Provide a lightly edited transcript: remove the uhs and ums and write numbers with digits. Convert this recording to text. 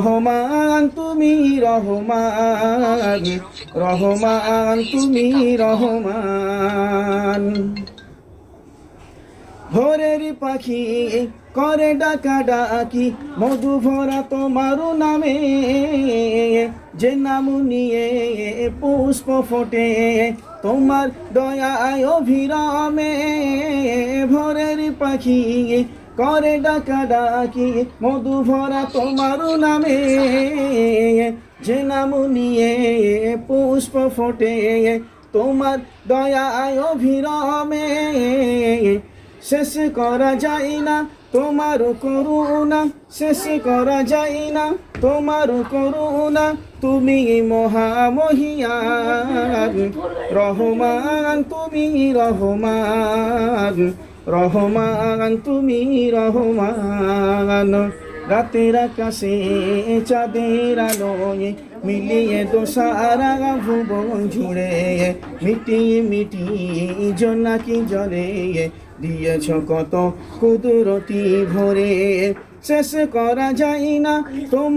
রহমান তুমি রহমান, রহমান তুমি রহমান। ভোরের পাখি করে ডাকা ডাকি, মধু ভরা তোমার নামে, যে নাম নিয়ে পুষ্প ফোটে তোমার দয়ায় অভিরামে। ভোরের পাখি করে ডাকা ডাকি, মধু ভরা তোমার নামে, যে নাম নিয়ে পুষ্প ফোটে তোমার দয়ায় অভিরামে। শেষ করা যায় না তোমার করুণা, শেষ করা যায় না তোমার করুণা, তুমি মহামহিয়ান। রহমান তুমি রহমান, রহমান তুমি রহমান। রাতের আকাশে চাঁদের আলোয় মিলিয়ে দোসারা ভুবন জুড়ে, মিটিয়ে মিটিয়ে জোনাকি জলে দিয়েছ কত কুদরতি ভরে। শেষ করা যায় না তোমার